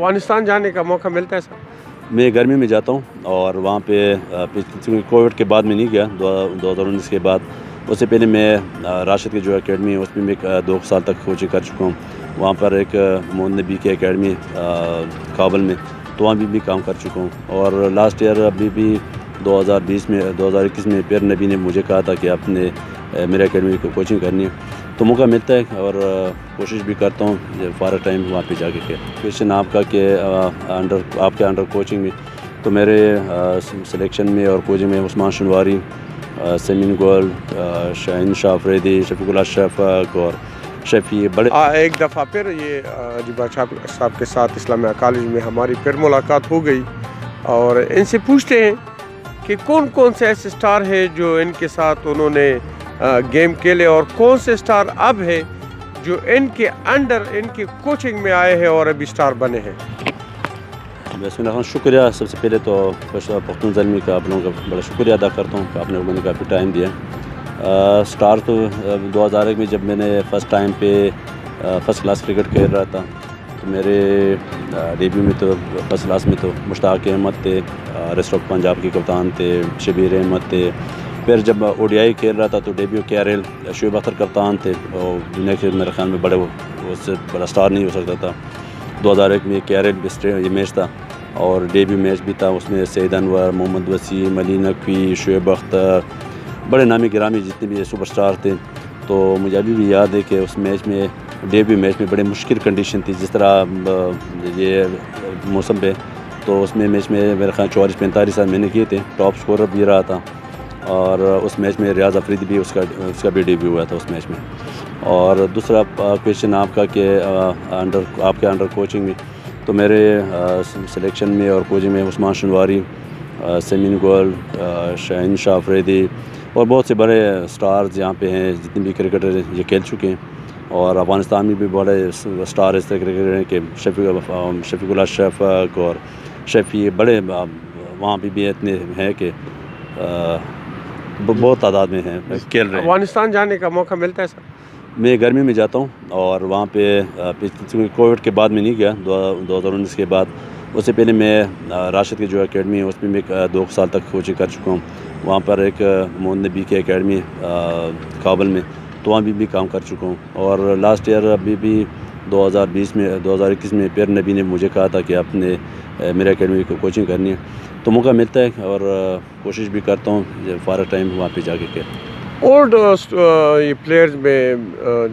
افغانستان جانے کا موقع ملتا ہے سر؟ میں گرمی میں جاتا ہوں اور وہاں پہ کووڈ کے بعد میں نہیں گیا 2019 کے بعد. اس سے پہلے میں راشد کی جو اکیڈمی ہے اس میں میں 2 سال تک کوچنگ کر چکا ہوں. وہاں پر ایک محمد نبی کی اکیڈمی کابل میں، تو وہاں بھی کام کر چکا ہوں. اور لاسٹ ایئر ابھی بھی 2021 میں پیر نبی نے مجھے کہا تھا کہ آپ نے میرے اکیڈمی کو کوچنگ کرنی ہے، تو موقع ملتا ہے اور کوشش بھی کرتا ہوں فارغ ٹائم وہاں پہ جا کے. کویشچن آپ کا کہ آپ کے انڈر کوچنگ میں، تو میرے سلیکشن میں اور کوچنگ میں عثمان شنواری، سمین گول، شاہین شاہ فریدی، شفیق اللہ شفق اور شفیع بڑے. ایک دفعہ پھر یہ عجیب بادشاہ صاحب کے ساتھ اسلامیہ کالج میں ہماری پھر ملاقات ہو گئی اور ان سے پوچھتے ہیں کہ کون کون سے ایسے سٹار ہیں جو ان کے ساتھ انہوں نے گیم کھیلے اور کون سے سٹار اب ہے جو ان کے انڈر ان کی کوچنگ میں آئے ہیں اور ابھی سٹار بنے ہیں. بسم اللہ، شکریہ. سب سے پہلے تو پختون زلمی کا آپ لوگوں کا بڑا شکریہ ادا کرتا ہوں کہ آپ نے مجھے کافی ٹائم دیا. سٹار تو 2001 میں جب میں نے فرسٹ ٹائم پہ فرسٹ کلاس کرکٹ کھیل رہا تھا، تو میرے ڈیبیو میں تو فرسٹ کلاس میں تو مشتاق احمد تھے، ریسٹ آف پنجاب کے کپتان تھے، شبیر احمد تھے. پھر جب او ڈی آئی کھیل رہا تھا تو ڈیبیو KRL شعیب اختر کپتان تھے، اور دنیا کے میرے خیال میں بڑے اس سے بڑا سٹار نہیں ہو سکتا تھا. 2001 میں KRL یہ میچ تھا اور ڈیبیو میچ بھی تھا. اس میں سعید انور، محمد وسیم، علی نقوی، شعیب اختر، بڑے نامی گرامی جتنے بھی سپر سٹار تھے. تو مجھے ابھی بھی یاد ہے کہ اس میچ میں ڈیبیو میچ میں بڑے مشکل کنڈیشن تھی، جس طرح یہ موسم پہ. تو اس میں میچ میں میرے خیال 44-45 رن میں نے کیے تھے، ٹاپ اسکورر بھی رہا تھا. اور اس میچ میں ریاض افریدی بھی اس کا بھی ڈیبیو ہوا تھا اس میچ میں. اور دوسرا کویشچن آپ کا کہ آپ کے انڈر کوچنگ میں، تو میرے سلیکشن میں اور کوچنگ میں عثمان شنواری، سمین گول، شاہین شاہ فریدی اور بہت سے بڑے سٹارز یہاں پہ ہیں جتنے بھی کرکٹر یہ کھیل چکے ہیں. اور افغانستان میں بھی بڑے سٹار اس طرح کرکٹر ہیں کہ شفیق اللہ شفق اور شفیع بڑے وہاں بھی اتنے ہیں کہ بہت تعداد میں ہیں کھیل رہے ہیں. افغانستان جانے کا موقع ملتا ہے سر؟ میں گرمی میں جاتا ہوں اور وہاں پہ کووڈ کے بعد میں نہیں گیا 2019 کے بعد. اس سے پہلے میں راشد کی جو اکیڈمی ہے اس میں میں 2 سال تک کوچنگ کر چکا ہوں. وہاں پر ایک محمد نبی کی اکیڈمی کابل میں، تو وہاں بھی کام کر چکا ہوں. اور لاسٹ ایئر ابھی بھی 2021 میں پیر نبی نے مجھے کہا تھا کہ آپ نے میرے اکیڈمی کو کوچنگ کرنی ہے، تو موقع ملتا ہے اور کوشش بھی کرتا ہوں فارغ ٹائم وہاں پہ جا کے. اولڈ یہ پلیئرز میں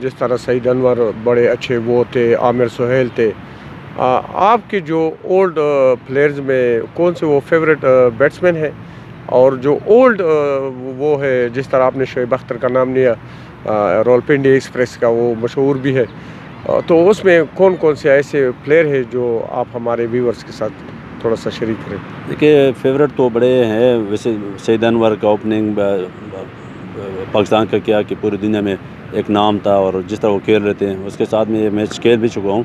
جس طرح سعید انور بڑے اچھے وہ تھے، عامر سہیل تھے، آپ کے جو اولڈ پلیئرز میں کون سے وہ فیوریٹ بیٹسمین ہیں؟ اور جو اولڈ وہ ہے جس طرح آپ نے شعیب اختر کا نام لیا، راولپنڈی ایکسپریس کا وہ مشہور بھی ہے، تو اس میں کون کون سے ایسے پلیئر ہیں جو آپ ہمارے ویورز کے ساتھ تھوڑا سا شریک کریں؟ دیکھیے فیوریٹ تو بڑے ہیں. ویسے سعید انور کا اوپننگ پاکستان کا کیا کہ پوری دنیا میں ایک نام تھا، اور جس طرح وہ کھیل رہے تھے اس کے ساتھ میں یہ میچ کھیل بھی چکا ہوں.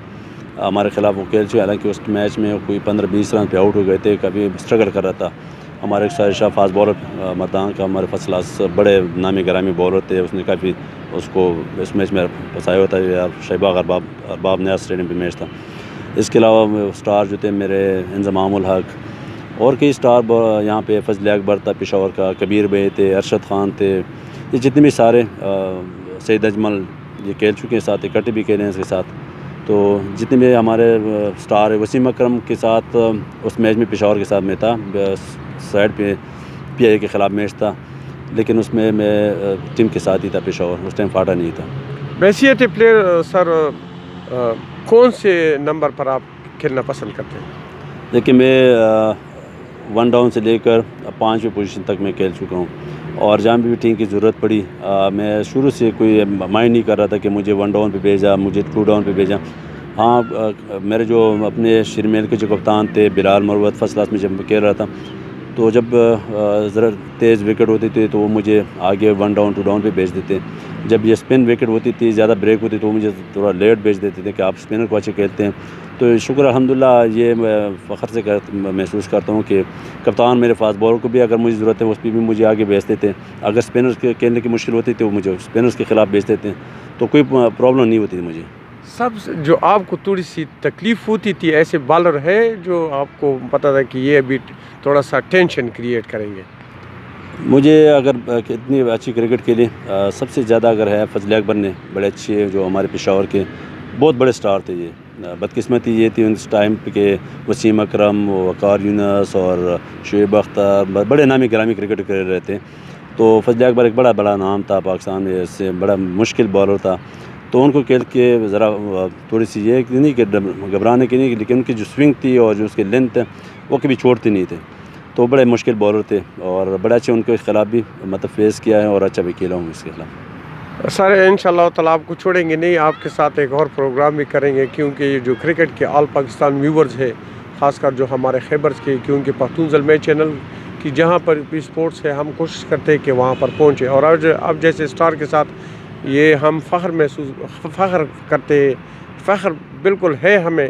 ہمارے خلاف وہ کھیل چکے، حالانکہ اس میچ میں کوئی 15-20 رن پہ آؤٹ ہو گئے تھے. کبھی اسٹرگل کر رہا تھا. ہمارے ایک سائر شاہ فاسٹ بالر مردان کا ہمارے فرسٹ کلاس بڑے نامی گرامی بالر تھے، اس نے کافی اس کو اس میچ میں پھنسایا ہوتا ہے. شہباغ ارباب نیا اسٹیڈیم پہ میچ تھا. اس کے علاوہ سٹار جو تھے میرے انضمام الحق اور کئی سٹار یہاں پہ، فضل اکبر تھا پشاور کا، کبیر بھائی تھے، ارشد خان تھے، یہ جتنے بھی سارے، سعید اجمل یہ کھیل چکے ہیں ساتھ، اکٹھے بھی کھیلے ہیں اس کے ساتھ. تو جتنے بھی ہمارے سٹار ہے، وسیم اکرم کے ساتھ اس میچ میں پشاور کے ساتھ میں تھا، سائڈ پہ PI کے خلاف میچ تھا، لیکن اس میں ٹیم کے ساتھ ہی تھا پشاور، اس ٹائم فاٹا نہیں تھا. بحیثیت پلیئر سر کون سے نمبر پر آپ کھیلنا پسند کرتے ہیں؟ دیکھیے میں 1 ڈاؤن سے لے کر 5ویں پوزیشن تک میں کھیل چکا ہوں، اور جہاں بھی ٹیم کی ضرورت پڑی میں شروع سے کوئی مائنڈ نہیں کر رہا تھا کہ مجھے 1 ڈاؤن پہ بھیجا، مجھے 2 ڈاؤن پہ بھیجا. ہاں میرے جو اپنے شرمیل کے جو کپتان تھے بلال مروت، فرسٹ کلاس میں جب کھیل رہا تھا، تو جب ذرا تیز وکٹ ہوتی تھی تو وہ مجھے آگے 1 ڈاؤن 2 ڈاؤن پہ بھیج دیتے. جب یہ اسپن وکٹ ہوتی تھی، زیادہ بریک ہوتی تو وہ مجھے تھوڑا لیٹ بھیج دیتے تھے کہ آپ اسپنر کو اچھے کھیلتے ہیں. تو شکر الحمدللہ، یہ میں فخر سے محسوس کرتا ہوں کہ کپتان میرے فاسٹ بالر کو بھی اگر مجھے ضرورت ہے اس پہ بھی مجھے آگے بھیجتے تھے. اگر اسپنرز کے کھیلنے کی مشکل ہوتی تھی وہ مجھے اسپنرز کے خلاف بھیجتے تھے، تو کوئی پرابلم نہیں ہوتی تھی مجھے. سب جو آپ کو تھوڑی سی تکلیف ہوتی تھی، ایسے بالر ہے جو آپ کو پتہ تھا کہ یہ ابھی تھوڑا سا ٹینشن کریٹ کریں گے؟ مجھے اگر اتنی اچھی کرکٹ کے لیے سب سے زیادہ اگر ہے فضل اکبر نے، بڑے اچھے جو ہمارے پشاور کے بہت بڑے سٹار تھے. یہ بدقسمتی یہ تھی اس ٹائم پہ کہ وسیم اکرم، وقار یونس اور شعیب اختر بڑے نامی گرامی کرکٹ کر رہے تھے. تو فضل اکبر ایک بڑا نام تھا پاکستان میں، اس سے بڑا مشکل بالر تھا. تو ان کو کھیل کے ذرا تھوڑی سی یہ نہیں کہ گھبرانے کی نہیں، لیکن ان کی جو سوئنگ تھی اور جو اس کے لینتھ وہ کبھی چھوڑتی نہیں تھے. تو بڑے مشکل بالر تھے اور بڑے اچھے ان کے خلاف بھی فیس کیا ہے اور اچھا بھی کھیلا ہوں اس کے خلاف. سر انشاءاللہ تعالیٰ آپ کو چھوڑیں گے نہیں، آپ کے ساتھ ایک اور پروگرام بھی کریں گے، کیونکہ یہ جو کرکٹ کے آل پاکستان ویورز ہے، خاص کر جو ہمارے خیبرز کے، کیونکہ پختون زلمے چینل کی جہاں پر بھی سپورٹس ہے ہم کوشش کرتے ہیں کہ وہاں پر پہنچے. اور اب جیسے سٹار کے ساتھ یہ ہم فخر کرتے، فخر بالکل ہے ہمیں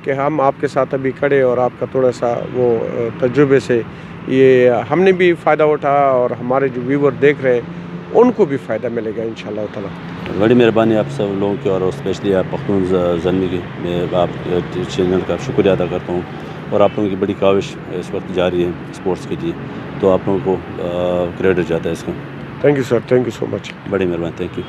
کہ ہم آپ کے ساتھ ابھی کھڑے، اور آپ کا تھوڑا سا وہ تجربے سے یہ ہم نے بھی فائدہ اٹھایا اور ہمارے جو ویور دیکھ رہے ہیں ان کو بھی فائدہ ملے گا انشاءاللہ تعالیٰ. بڑی مہربانی آپ سب لوگوں کی اور اسپیشلی آپ پختون زلمی کی. میں آپ کے چینل کا شکریہ ادا کرتا ہوں، اور آپ لوگوں کی بڑی کاوش اس وقت جاری ہے اسپورٹس کے لیے، تو آپ لوگوں کو کریڈٹ جاتا ہے اس کا. Thank you sir, thank you so much. بڑی مہربانی، تھینک یو.